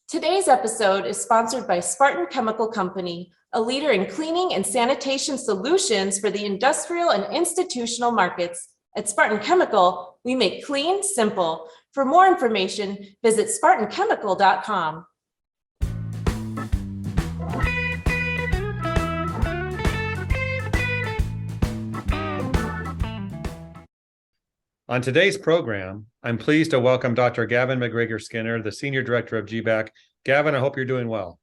Today's episode is sponsored by Spartan Chemical Company, a leader in cleaning and sanitation solutions for the industrial and institutional markets. At Spartan Chemical, we make clean simple. For more information, visit spartanchemical.com. On today's program, I'm pleased to welcome Dr. Gavin Macgregor-Skinner, the Senior Director of GBAC. Gavin, I hope you're doing well.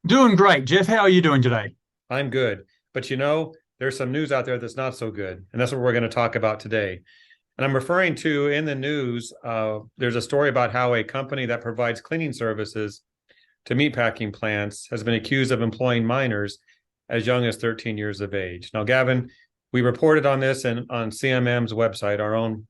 Doing great. Jeff, how are you doing today? I'm good. But you know, there's some news out there that's not so good. And that's what we're going to talk about today. And I'm referring to, in the news, there's a story about how a company that provides cleaning services to meatpacking plants has been accused of employing minors as young as 13 years of age. Now, Gavin, we reported on this on CMM's website, our own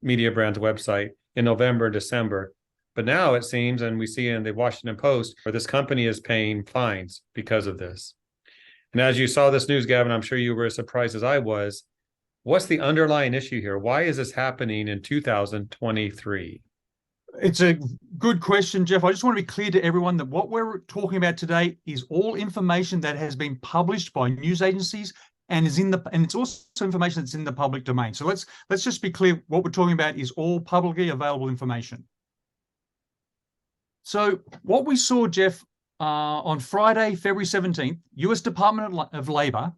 media brand's website, in November, December. But now it seems, and we see in the Washington Post, where this company is paying fines because of this. And as you saw this news, Gavin, I'm sure you were as surprised as I was. What's the underlying issue here? Why is this happening in 2023? It's a good question, Jeff. I just want to be clear to everyone that what we're talking about today is all information that has been published by news agencies and it's also information that's in the public domain. So let's just be clear. What we're talking about is all publicly available information. So what we saw, Jeff, on Friday, February 17th, US Department of Labor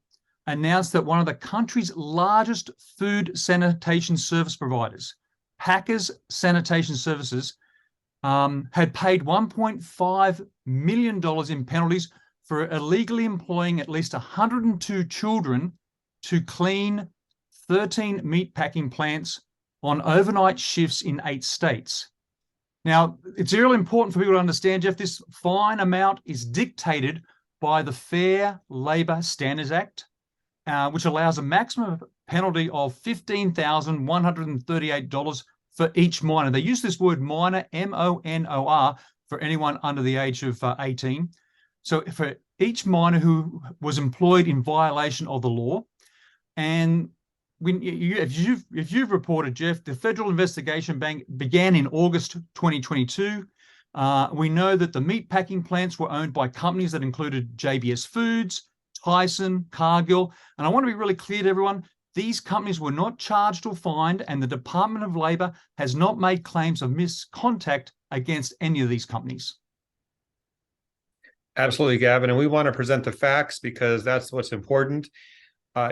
announced that one of the country's largest food sanitation service providers, Packers Sanitation Services, had paid $1.5 million in penalties for illegally employing at least 102 children to clean 13 meatpacking plants on overnight shifts in 8 states. Now, it's really important for people to understand, Jeff, this fine amount is dictated by the Fair Labor Standards Act, which allows a maximum penalty of $15,138 for each minor. They use this word minor, M-O-N-O-R, for anyone under the age of 18. So for each minor who was employed in violation of the law, and if you've reported, Jeff, the federal investigation began in August 2022. We know that the meatpacking plants were owned by companies that included JBS Foods, Tyson, Cargill, and I want to be really clear to everyone, these companies were not charged or fined, and the Department of Labor has not made claims of misconduct against any of these companies. Absolutely, Gavin. And we want to present the facts because that's what's important.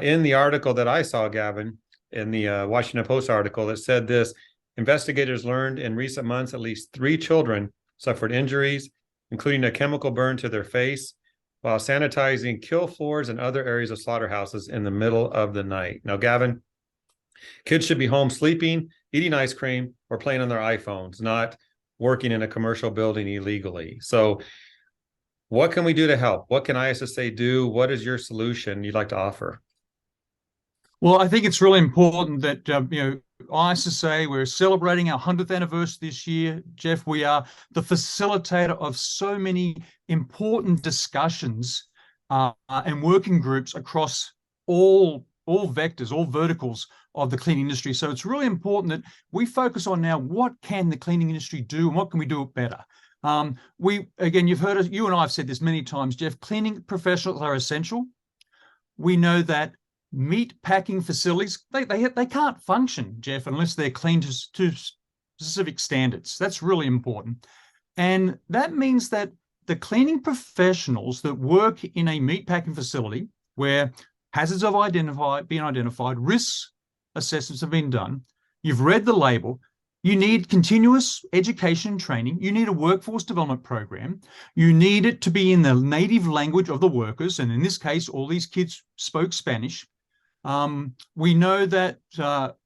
In the article that I saw, Gavin, in the Washington Post article, it said this: investigators learned in recent months at least 3 children suffered injuries, including a chemical burn to their face, while sanitizing kill floors and other areas of slaughterhouses in the middle of the night. Now, Gavin, kids should be home sleeping, eating ice cream, or playing on their iPhones, not working in a commercial building illegally. So what can we do to help? What can ISSA do? What is your solution you'd like to offer? Well, I think it's really important that, ISSA, we're celebrating our 100th anniversary this year. Jeff, we are the facilitator of so many important discussions and working groups across all vectors, all verticals of the cleaning industry. So it's really important that we focus on now, what can the cleaning industry do and what can we do it better? You've heard us, you and I have said this many times, Jeff, cleaning professionals are essential. We know that meat packing facilities, they can't function, Jeff, unless they're clean to specific standards. That's really important. And that means that the cleaning professionals that work in a meat packing facility where hazards have been identified, risks assessments have been done, you've read the label, you need continuous education and training. You need a workforce development program. You need it to be in the native language of the workers. And in this case, all these kids spoke Spanish. We know that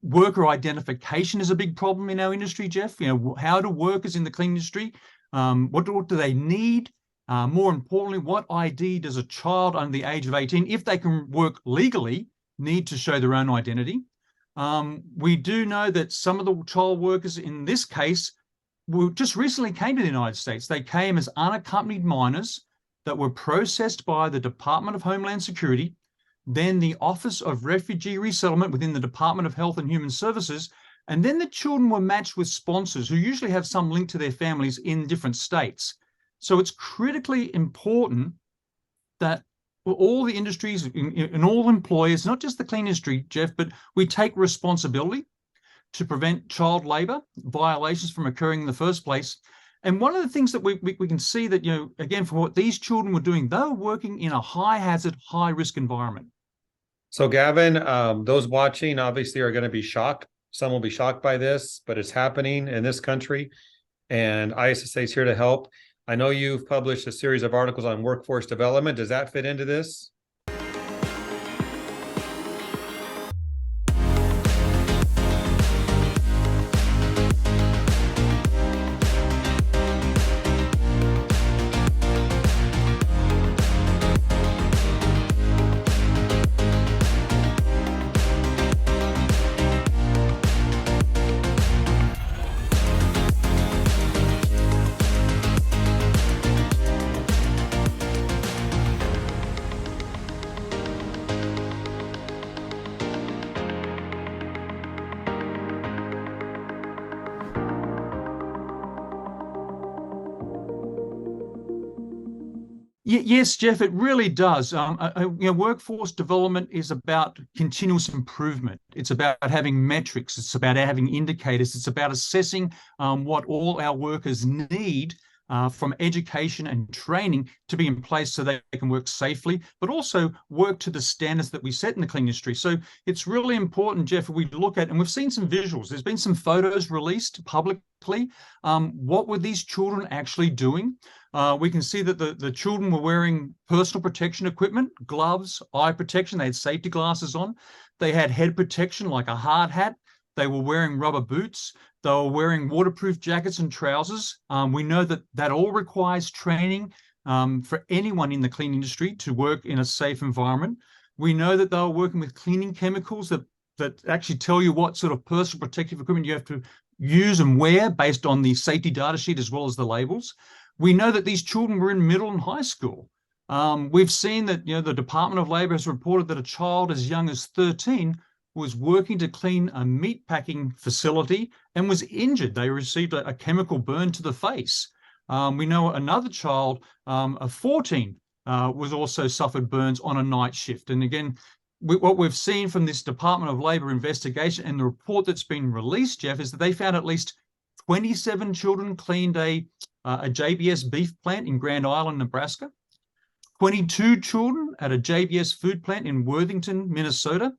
worker identification is a big problem in our industry, Jeff. How do workers in the cleaning industry, what do they need? More importantly, what ID does a child under the age of 18, if they can work legally, need to show their own identity? We do know that some of the child workers in this case just recently came to the United States. They came as unaccompanied minors that were processed by the Department of Homeland Security, then the Office of Refugee Resettlement within the Department of Health and Human Services, And then the children were matched with sponsors who usually have some link to their families in different states. So it's critically important that all the industries and all employers, not just the clean industry, Jeff, but we take responsibility to prevent child labor violations from occurring in the first place. And one of the things that we can see that, again, for what these children were doing, they were working in a high hazard, high risk environment. So Gavin, those watching obviously are going to be shocked. Some will be shocked by this, but it's happening in this country, and ISSA is here to help. I know you've published a series of articles on workforce development. Does that fit into this? Yes, Jeff, it really does. Workforce development is about continuous improvement. It's about having metrics. It's about having indicators. It's about assessing what all our workers need from education and training to be in place so they can work safely, but also work to the standards that we set in the clean industry. So it's really important, Jeff, we look at, and we've seen some visuals. There's been some photos released publicly. What were these children actually doing? We can see that the children were wearing personal protection equipment, gloves, eye protection. They had safety glasses on. They had head protection like a hard hat. They were wearing rubber boots. They were wearing waterproof jackets and trousers. We know that all requires training for anyone in the clean industry to work in a safe environment. We know that they were working with cleaning chemicals that actually tell you what sort of personal protective equipment you have to use and wear based on the safety data sheet as well as the labels. We know that these children were in middle and high school. We've seen that the Department of Labor has reported that a child as young as 13 was working to clean a meat packing facility and was injured. They received a chemical burn to the face. We know another child of 14 was also suffered burns on a night shift. And again, what we've seen from this Department of Labor investigation and the report that's been released, Jeff, is that they found at least 27 children cleaned a JBS beef plant in Grand Island, Nebraska, 22 children at a JBS food plant in Worthington, Minnesota.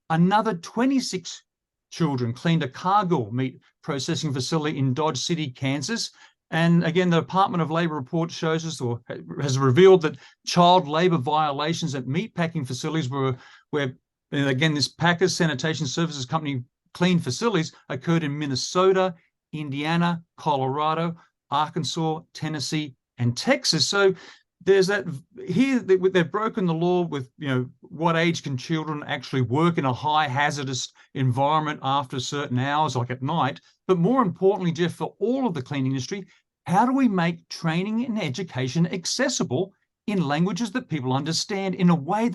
Another 26 children cleaned a cargill meat processing facility in Dodge City, Kansas. And again, the Department of Labor report shows us, or has revealed, that child labor violations at meat packing facilities where again, this Packers Sanitation Services Company cleaned facilities occurred in Minnesota, Indiana, Colorado, Arkansas, Tennessee, and Texas. So there's that here. They've broken the law with, what age can children actually work in a high hazardous environment after certain hours, like at night. But more importantly, Jeff, for all of the cleaning industry, how do we make training and education accessible in languages that people understand, in a way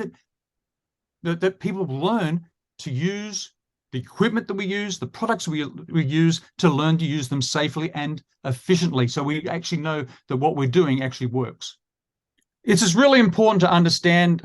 that people learn to use the equipment that we use, the products we use, to learn to use them safely and efficiently, so we actually know that what we're doing actually works. It's just really important to understand,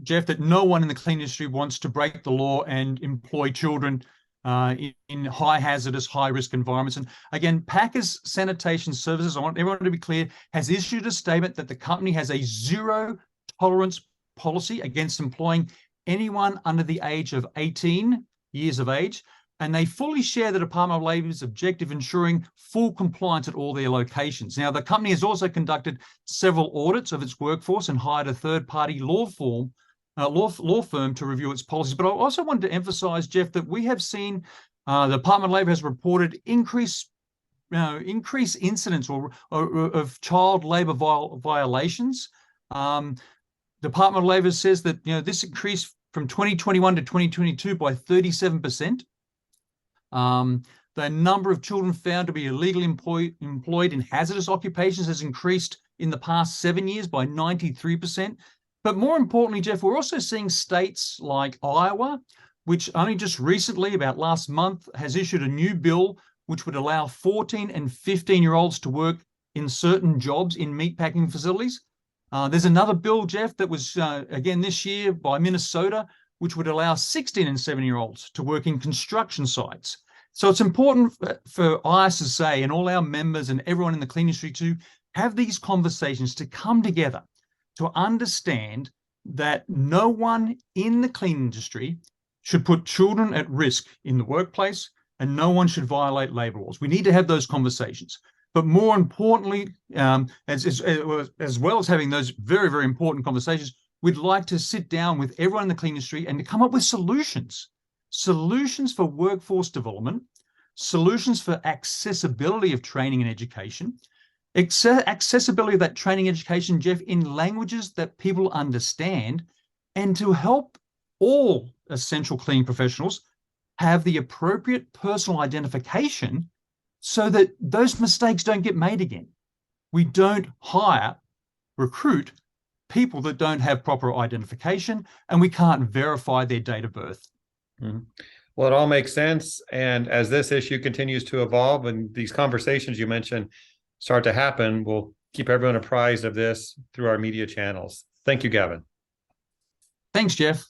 Jeff, that no one in the clean industry wants to break the law and employ children in high hazardous, high risk environments. And again, Packers Sanitation Services, I want everyone to be clear, has issued a statement that the company has a zero tolerance policy against employing anyone under the age of 18 years of age, and they fully share the Department of Labor's objective, ensuring full compliance at all their locations. Now, the company has also conducted several audits of its workforce and hired a third-party law firm to review its policies. But I also wanted to emphasize, Jeff, that we have seen the Department of Labor has reported increased incidents of child labor violations. Department of Labor says that this increased from 2021 to 2022 by 37%. The number of children found to be illegally employed in hazardous occupations has increased in the past 7 years by 93%. But more importantly, Jeff, we're also seeing states like Iowa, which only just recently, about last month, has issued a new bill which would allow 14 and 15-year-olds to work in certain jobs in meatpacking facilities. There's another bill, Jeff, that was again this year by Minnesota, which would allow 16 and 17-year-olds to work in construction sites. So it's important for ISSA and all our members and everyone in the clean industry to have these conversations, to come together, to understand that no one in the clean industry should put children at risk in the workplace, and no one should violate labor laws. We need to have those conversations. But more importantly, as well as having those very, very important conversations, we'd like to sit down with everyone in the clean industry and to come up with solutions for workforce development, solutions for accessibility of training and education, accessibility of that training and education, Jeff, in languages that people understand, and to help all essential cleaning professionals have the appropriate personal identification so that those mistakes don't get made again. We don't recruit people that don't have proper identification, and we can't verify their date of birth. Mm-hmm. Well, it all makes sense. And as this issue continues to evolve and these conversations you mentioned start to happen, we'll keep everyone apprised of this through our media channels. Thank you, Gavin. Thanks, Jeff.